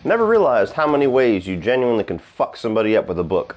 Never realized how many ways you genuinely can fuck somebody up with a book.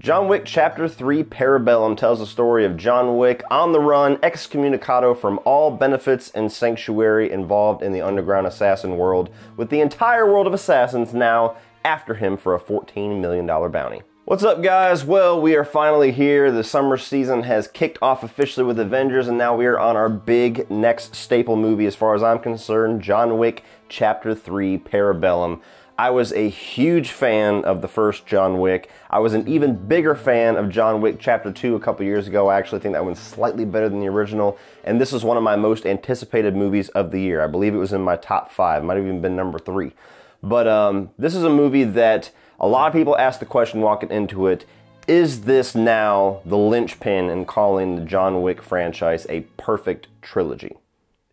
John Wick Chapter 3 Parabellum tells the story of John Wick on the run, excommunicado from all benefits and sanctuary involved in the underground assassin world, with the entire world of assassins now after him for a $14 million bounty. What's up, guys? Well, we are finally here. The summer season has kicked off officially with Avengers, and now we are on our big next staple movie as far as I'm concerned, John Wick Chapter 3 Parabellum. I was a huge fan of the first John Wick. I was an even bigger fan of John Wick Chapter 2 a couple years ago. I actually think that one's slightly better than the original, and this is one of my most anticipated movies of the year. I believe it was in my top 5, might have even been number 3. But this is a movie that a lot of people ask the question walking into it, is this now the linchpin in calling the John Wick franchise a perfect trilogy?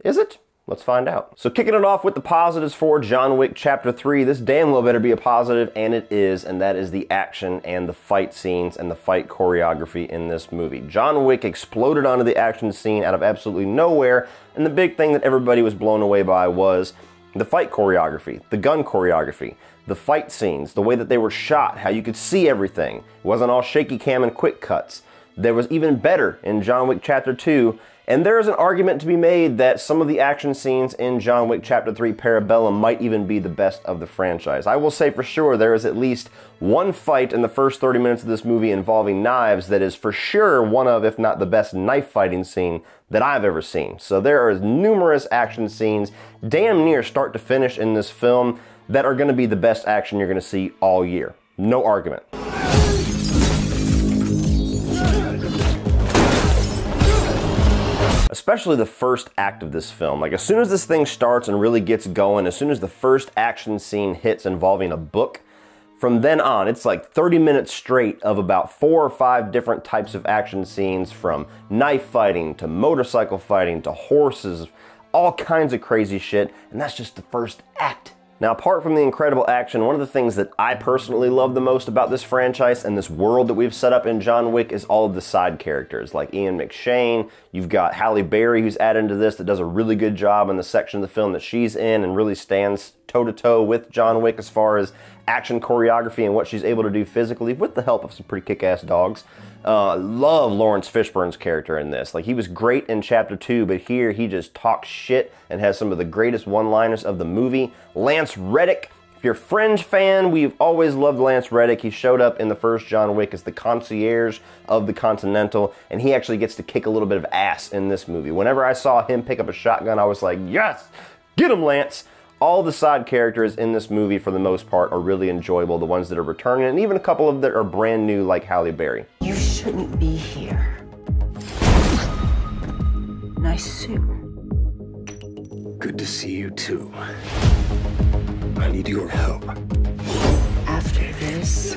Is it? Let's find out. So kicking it off with the positives for John Wick Chapter 3, this damn well better be a positive, and it is, and that is the action and the fight scenes and the fight choreography in this movie. John Wick exploded onto the action scene out of absolutely nowhere, and the big thing that everybody was blown away by was the fight choreography, the gun choreography, the fight scenes, the way that they were shot, how you could see everything. It wasn't all shaky cam and quick cuts. There was even better in John Wick Chapter 2, and there is an argument to be made that some of the action scenes in John Wick Chapter 3 Parabellum might even be the best of the franchise. I will say for sure there is at least one fight in the first 30 minutes of this movie involving knives that is for sure one of, if not the best knife fighting scene that I've ever seen. So there are numerous action scenes, damn near start to finish in this film, that are going to be the best action you're going to see all year. No argument. Especially the first act of this film. Like, as soon as this thing starts and really gets going, as soon as the first action scene hits involving a book, from then on, it's like 30 minutes straight of about 4 or 5 different types of action scenes, from knife fighting to motorcycle fighting to horses, all kinds of crazy shit, and that's just the first act. Now, apart from the incredible action, one of the things that I personally love the most about this franchise and this world that we've set up in John Wick is all of the side characters, like Ian McShane. You've got Halle Berry, who's added into this, that does a really good job in the section of the film that she's in and really stands toe-to-toe with John Wick as far as action choreography and what she's able to do physically, with the help of some pretty kick-ass dogs. Love Lawrence Fishburne's character in this. Like, he was great in Chapter 2, but here he just talks shit and has some of the greatest one-liners of the movie. Lance Reddick, if you're a Fringe fan, we've always loved Lance Reddick. He showed up in the first John Wick as the concierge of the Continental, and he actually gets to kick a little bit of ass in this movie. Whenever I saw him pick up a shotgun, I was like, yes, get him, Lance. All the side characters in this movie, for the most part, are really enjoyable. The ones that are returning, and even a couple of that are brand new, like Halle Berry. You shouldn't be here. Nice suit. Good to see you too. I need your help. After this,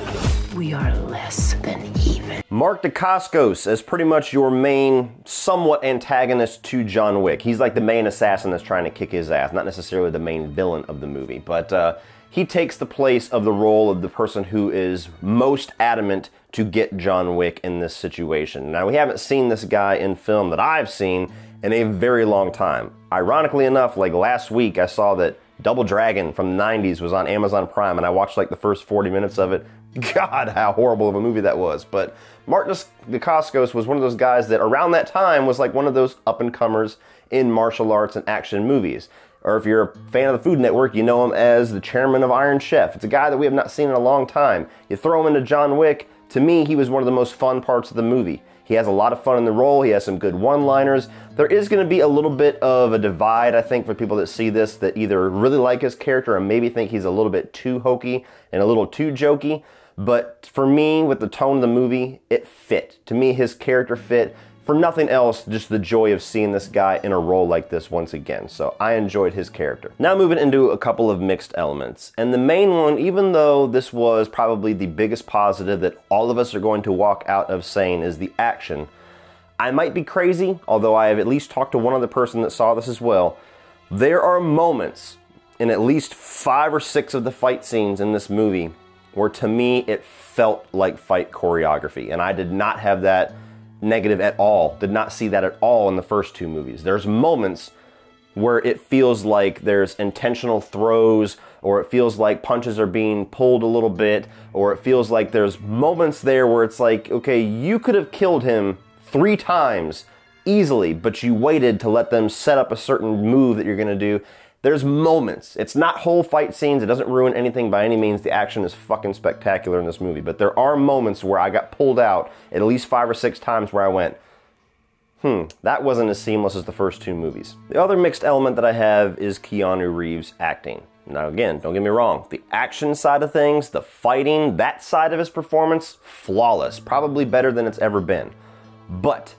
we are less than even. Mark Dacascos as pretty much your main, somewhat antagonist to John Wick. He's like the main assassin that's trying to kick his ass, not necessarily the main villain of the movie, but he takes the place of the role of the person who is most adamant to get John Wick in this situation. Now, we haven't seen this guy in film that I've seen in a very long time. Ironically enough, like last week, I saw that Double Dragon from the 90s was on Amazon Prime, and I watched like the first 40 minutes of it. God, how horrible of a movie that was. But Mark Dacascos was one of those guys that around that time was like one of those up-and-comers in martial arts and action movies. Or if you're a fan of the Food Network, you know him as the chairman of Iron Chef. It's a guy that we have not seen in a long time. You throw him into John Wick, to me, he was one of the most fun parts of the movie. He has a lot of fun in the role. He has some good one-liners. There is going to be a little bit of a divide, I think, for people that see this, that either really like his character or maybe think he's a little bit too hokey and a little too jokey. But for me, with the tone of the movie, it fit. To me, his character fit. For nothing else, just the joy of seeing this guy in a role like this once again. So I enjoyed his character. Now moving into a couple of mixed elements. And the main one, even though this was probably the biggest positive that all of us are going to walk out of saying, is the action. I might be crazy, although I have at least talked to one other person that saw this as well. There are moments in at least 5 or 6 of the fight scenes in this movie where to me it felt like fight choreography, and I did not have that negative at all. Did not see that at all in the first two movies. There's moments where it feels like there's intentional throws, or it feels like punches are being pulled a little bit, or it feels like there's moments there where it's like, okay, you could have killed him 3 times easily, but you waited to let them set up a certain move that you're gonna do. There's moments. It's not whole fight scenes. It doesn't ruin anything by any means. The action is fucking spectacular in this movie, but there are moments where I got pulled out at least 5 or 6 times where I went, that wasn't as seamless as the first two movies. The other mixed element that I have is Keanu Reeves' acting. Now again, don't get me wrong, the action side of things, the fighting, that side of his performance, flawless. Probably better than it's ever been. But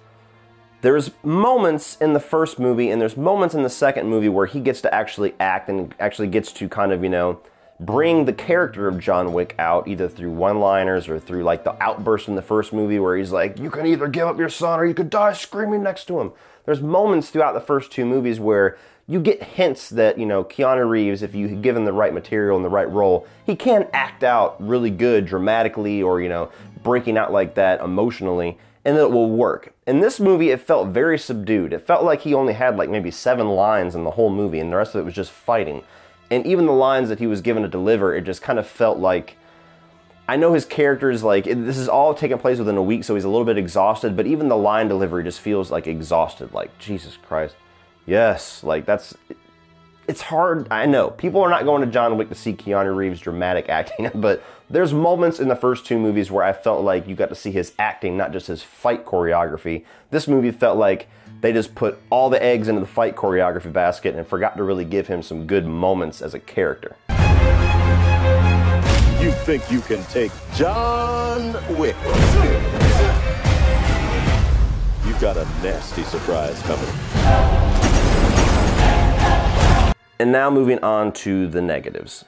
there's moments in the first movie and there's moments in the second movie where he gets to actually act and actually gets to kind of, you know, bring the character of John Wick out, either through one-liners or through like the outburst in the first movie where he's like, you can either give up your son or you could die screaming next to him. There's moments throughout the first two movies where you get hints that, you know, Keanu Reeves, if you give him the right material and the right role, he can act out really good dramatically or, you know, breaking out like that emotionally, and it will work. In this movie, it felt very subdued. It felt like he only had like maybe 7 lines in the whole movie and the rest of it was just fighting. And even the lines that he was given to deliver, it just kind of felt like, I know his character is like, this is all taking place within a week, so he's a little bit exhausted, but even the line delivery just feels like exhausted, like, Jesus Christ. Yes, like it's hard, I know. People are not going to John Wick to see Keanu Reeves' dramatic acting, but there's moments in the first two movies where I felt like you got to see his acting, not just his fight choreography. This movie felt like they just put all the eggs into the fight choreography basket and forgot to really give him some good moments as a character. You think you can take John Wick? You've got a nasty surprise coming. And now moving on to the negatives.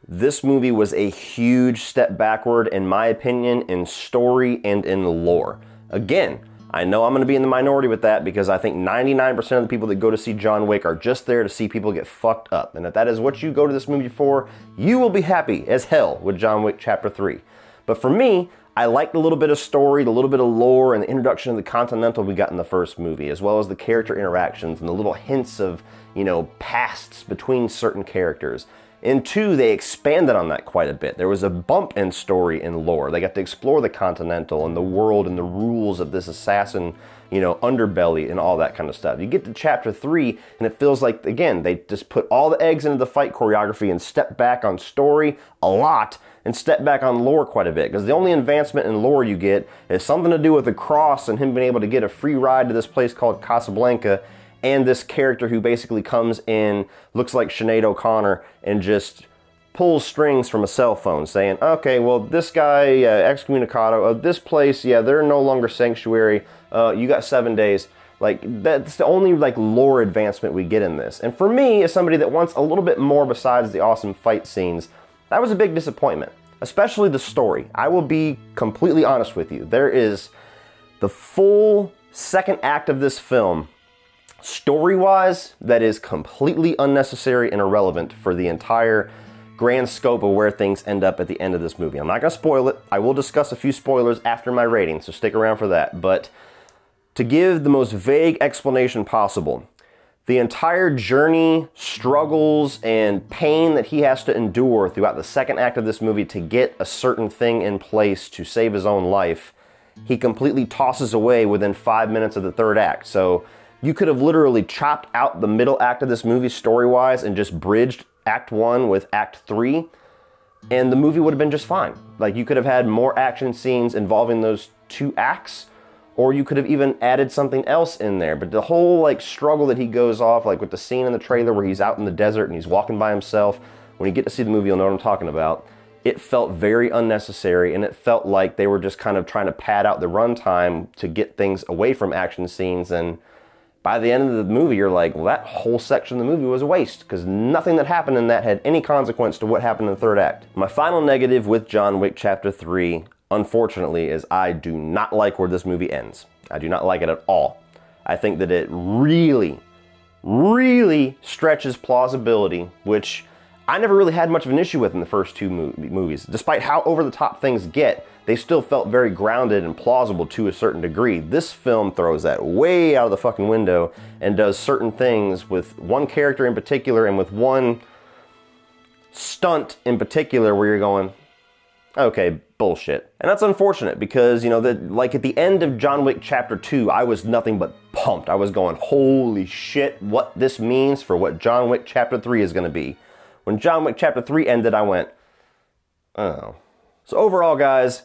This movie was a huge step backward, in my opinion, in story and in lore. Again, I know I'm going to be in the minority with that because I think 99% of the people that go to see John Wick are just there to see people get fucked up. And if that is what you go to this movie for, you will be happy as hell with John Wick Chapter 3. But for me, I liked a little bit of story, the little bit of lore, and the introduction of the Continental we got in the first movie, as well as the character interactions and the little hints of, you know, pasts between certain characters. In 2, they expanded on that quite a bit. There was a bump in story and lore. They got to explore the Continental and the world and the rules of this assassin, you know, underbelly and all that kind of stuff. You get to Chapter 3 and it feels like, again, they just put all the eggs into the fight choreography and step back on story a lot and step back on lore quite a bit, because the only advancement in lore you get is something to do with the cross and him being able to get a free ride to this place called Casablanca, and this character who basically comes in, looks like Sinead O'Connor, and just pulls strings from a cell phone saying, okay, well, this guy, excommunicado of this place, yeah, they're no longer sanctuary, you got 7 days. Like, that's the only, like, lore advancement we get in this. And for me, as somebody that wants a little bit more besides the awesome fight scenes, that was a big disappointment, especially the story. I will be completely honest with you. There is the full second act of this film, story-wise, that is completely unnecessary and irrelevant for the entire grand scope of where things end up at the end of this movie. I'm not going to spoil it. I will discuss a few spoilers after my rating, so stick around for that. But to give the most vague explanation possible, the entire journey, struggles, and pain that he has to endure throughout the second act of this movie to get a certain thing in place to save his own life, he completely tosses away within 5 minutes of the third act. So you could have literally chopped out the middle act of this movie story-wise and just bridged Act 1 with Act 3, and the movie would have been just fine. Like, you could have had more action scenes involving those 2 acts, or you could have even added something else in there. But the whole, like, struggle that he goes off, like with the scene in the trailer where he's out in the desert and he's walking by himself, when you get to see the movie, you'll know what I'm talking about. It felt very unnecessary, and it felt like they were just kind of trying to pad out the runtime to get things away from action scenes, and by the end of the movie, you're like, well, that whole section of the movie was a waste, because nothing that happened in that had any consequence to what happened in the third act. My final negative with John Wick Chapter 3, unfortunately, is I do not like where this movie ends. I do not like it at all. I think that it really, really stretches plausibility, which I never really had much of an issue with in the first two movies. Despite how over-the-top things get, they still felt very grounded and plausible to a certain degree. This film throws that way out of the fucking window and does certain things with one character in particular and with one stunt in particular where you're going, okay, bullshit. And that's unfortunate because, you know, like at the end of John Wick Chapter 2, I was nothing but pumped. I was going, holy shit, what this means for what John Wick Chapter 3 is going to be. When John Wick Chapter 3 ended, I went, oh. So overall, guys,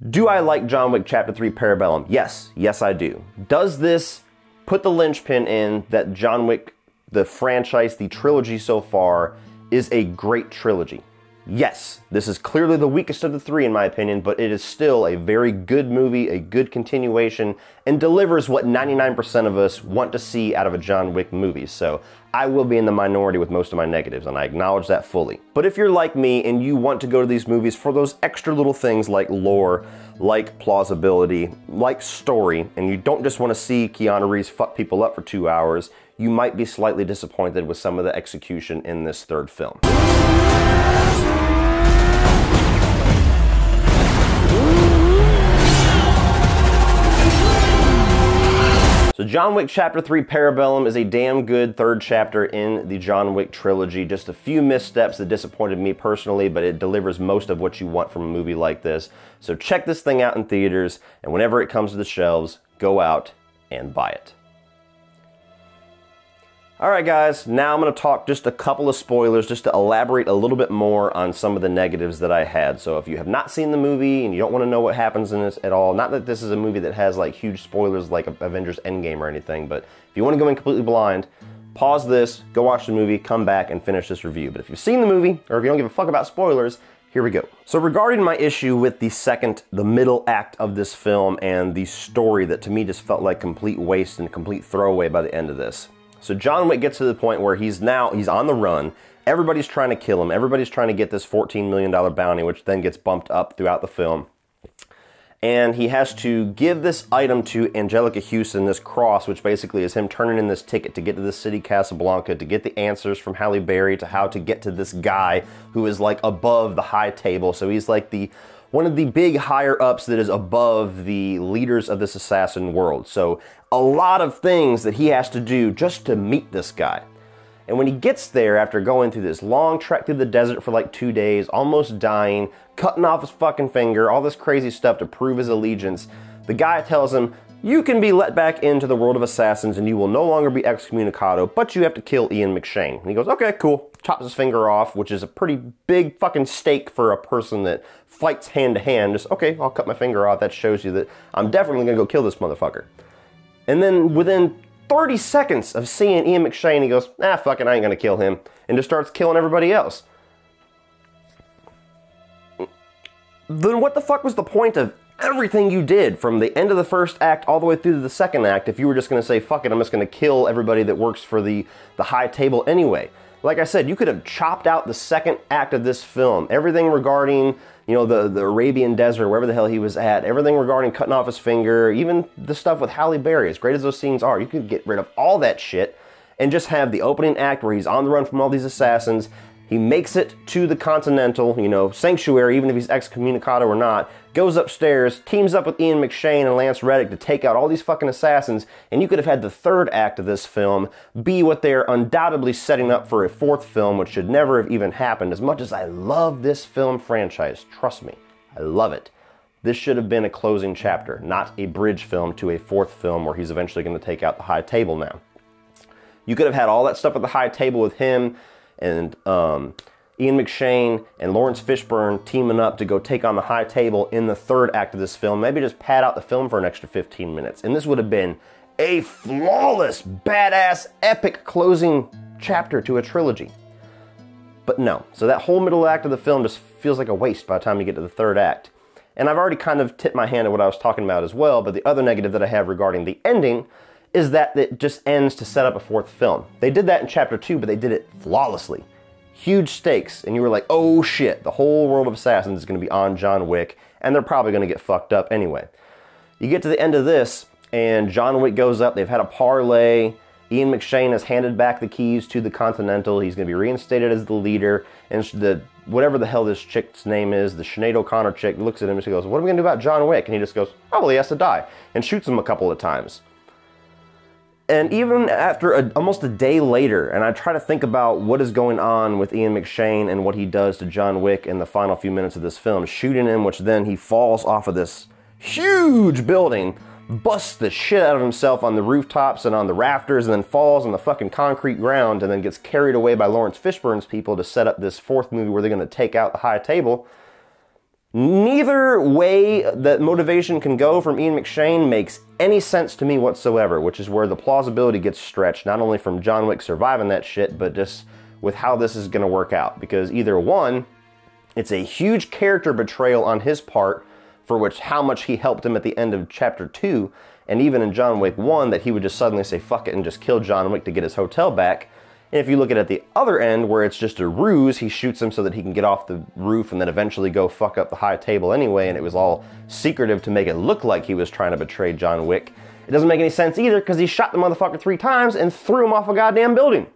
do I like John Wick Chapter 3 Parabellum? Yes. Yes, I do. Does this put the linchpin in that John Wick, the franchise, the trilogy so far, is a great trilogy? Yes. This is clearly the weakest of the three, in my opinion, but it is still a very good movie, a good continuation, and delivers what 99% of us want to see out of a John Wick movie. So I will be in the minority with most of my negatives, and I acknowledge that fully. But if you're like me and you want to go to these movies for those extra little things like lore, like plausibility, like story, and you don't just want to see Keanu Reeves fuck people up for 2 hours, you might be slightly disappointed with some of the execution in this third film. So John Wick Chapter 3 Parabellum is a damn good third chapter in the John Wick trilogy. Just a few missteps that disappointed me personally, but it delivers most of what you want from a movie like this. So check this thing out in theaters, and whenever it comes to the shelves, go out and buy it. Alright guys, now I'm going to talk just a couple of spoilers just to elaborate a little bit more on some of the negatives that I had. So if you have not seen the movie and you don't want to know what happens in this at all, not that this is a movie that has like huge spoilers like Avengers Endgame or anything, but if you want to go in completely blind, pause this, go watch the movie, come back and finish this review. But if you've seen the movie, or if you don't give a fuck about spoilers, here we go. So regarding my issue with the middle act of this film and the story that to me just felt like complete waste and complete throwaway by the end of this. So John Wick gets to the point where he's on the run. Everybody's trying to kill him. Everybody's trying to get this $14 million bounty, which then gets bumped up throughout the film. And he has to give this item to Angelica Houston, this cross, which basically is him turning in this ticket to get to the city Casablanca, to get the answers from Halle Berry to how to get to this guy who is like above the high table. So he's like one of the big higher ups that is above the leaders of this assassin world. So a lot of things that he has to do just to meet this guy. And when he gets there, after going through this long trek through the desert for like 2 days, almost dying, cutting off his fucking finger, all this crazy stuff to prove his allegiance, the guy tells him, you can be let back into the world of assassins and you will no longer be excommunicado, but you have to kill Ian McShane. And he goes, okay, cool. Chops his finger off, which is a pretty big fucking stake for a person that fights hand to hand. Just, okay, I'll cut my finger off. That shows you that I'm definitely gonna go kill this motherfucker. And then within 30 seconds of seeing Ian McShane, he goes, ah, fuck it, I ain't gonna kill him. And just starts killing everybody else. Then what the fuck was the point of everything you did from the end of the first act all the way through to the second act if you were just gonna say, fuck it, I'm just gonna kill everybody that works for the high table anyway? Like I said, you could have chopped out the second act of this film. Everything regarding, you know, the Arabian desert, wherever the hell he was at, everything regarding cutting off his finger, even the stuff with Halle Berry, as great as those scenes are, you could get rid of all that shit and just have the opening act where he's on the run from all these assassins. He makes it to the Continental, you know, sanctuary, even if he's excommunicado or not, goes upstairs, teams up with Ian McShane and Lance Reddick to take out all these fucking assassins, and you could have had the third act of this film be what they're undoubtedly setting up for a fourth film, which should never have even happened. As much as I love this film franchise, trust me, I love it. This should have been a closing chapter, not a bridge film to a fourth film where he's eventually going to take out the high table now. You could have had all that stuff at the high table with him and Ian McShane and Lawrence Fishburne teaming up to go take on the high table in the third act of this film. Maybe just pad out the film for an extra 15 minutes. And this would have been a flawless, badass, epic closing chapter to a trilogy. But no. So that whole middle act of the film just feels like a waste by the time you get to the third act. And I've already kind of tipped my hand at what I was talking about as well, but the other negative that I have regarding the ending is that it just ends to set up a fourth film. They did that in Chapter 2, but they did it flawlessly. Huge stakes, and you were like, oh shit, the whole world of assassins is going to be on John Wick, and they're probably going to get fucked up anyway. You get to the end of this, and John Wick goes up, they've had a parlay, Ian McShane has handed back the keys to the Continental. He's going to be reinstated as the leader. And whatever the hell this chick's name is, the Sinead O'Connor chick, looks at him and she goes, what are we going to do about John Wick? And he just goes, oh, well, he has to die. And shoots him a couple of times. And even after almost a day later, and I try to think about what is going on with Ian McShane and what he does to John Wick in the final few minutes of this film, shooting him, which then he falls off of this huge building, busts the shit out of himself on the rooftops and on the rafters, and then falls on the fucking concrete ground, and then gets carried away by Lawrence Fishburne's people to set up this fourth movie where they're going to take out the high table. Neither way that motivation can go from Ian McShane makes any sense to me whatsoever, which is where the plausibility gets stretched, not only from John Wick surviving that shit, but just with how this is going to work out. Because either one, it's a huge character betrayal on his part, for which how much he helped him at the end of Chapter 2, and even in John Wick 1, that he would just suddenly say fuck it and just kill John Wick to get his hotel back. And if you look at the other end, where it's just a ruse, he shoots him so that he can get off the roof and then eventually go fuck up the high table anyway, and it was all secretive to make it look like he was trying to betray John Wick. It doesn't make any sense either, because he shot the motherfucker 3 times and threw him off a goddamn building.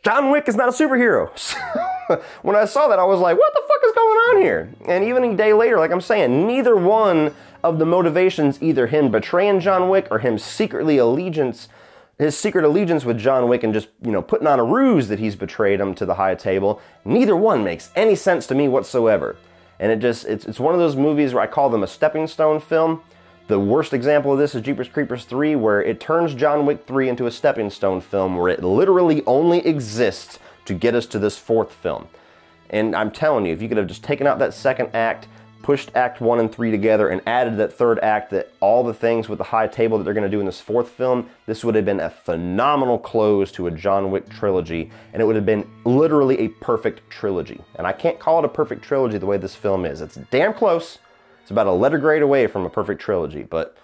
John Wick is not a superhero. So when I saw that, I was like, what the fuck is going on here? And even a day later, like I'm saying, neither one of the motivations, either him betraying John Wick or him his secret allegiance with John Wick and just, putting on a ruse that he's betrayed him to the high table, neither one makes any sense to me whatsoever. And it's one of those movies where I call them a stepping stone film. The worst example of this is Jeepers Creepers 3, where it turns John Wick 3 into a stepping stone film where it literally only exists to get us to this fourth film. And I'm telling you, if you could have just taken out that second act, pushed Act 1 and 3 together, and added that third act, that all the things with the high table that they're going to do in this fourth film, this would have been a phenomenal close to a John Wick trilogy, and it would have been literally a perfect trilogy. And I can't call it a perfect trilogy the way this film is. It's damn close. It's about a letter grade away from a perfect trilogy, but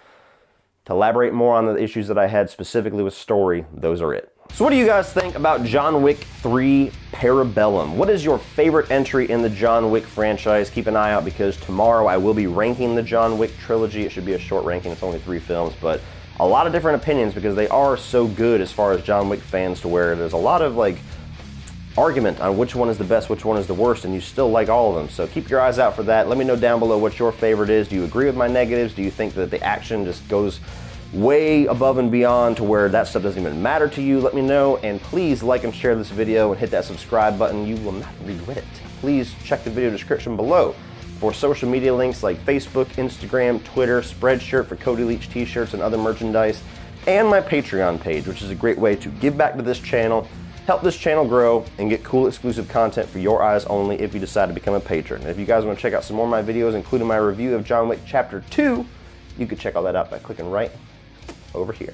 to elaborate more on the issues that I had specifically with story, those are it. So what do you guys think about John Wick 3 Parabellum? What is your favorite entry in the John Wick franchise? Keep an eye out, because tomorrow I will be ranking the John Wick trilogy. It should be a short ranking, it's only 3 films, but a lot of different opinions because they are so good as far as John Wick fans, to where there's a lot of argument on which one is the best, which one is the worst, and you still like all of them. So keep your eyes out for that. Let me know down below what your favorite is. Do you agree with my negatives? Do you think that the action just goes way above and beyond to where that stuff doesn't even matter to you? Let me know, and please like and share this video and hit that subscribe button. You will not regret it. Please check the video description below for social media links like Facebook, Instagram, Twitter, Spreadshirt for Cody Leach t-shirts and other merchandise, and my Patreon page, which is a great way to give back to this channel, help this channel grow, and get cool exclusive content for your eyes only if you decide to become a patron. And if you guys want to check out some more of my videos, including my review of John Wick Chapter 2, you can check all that out by clicking right over here.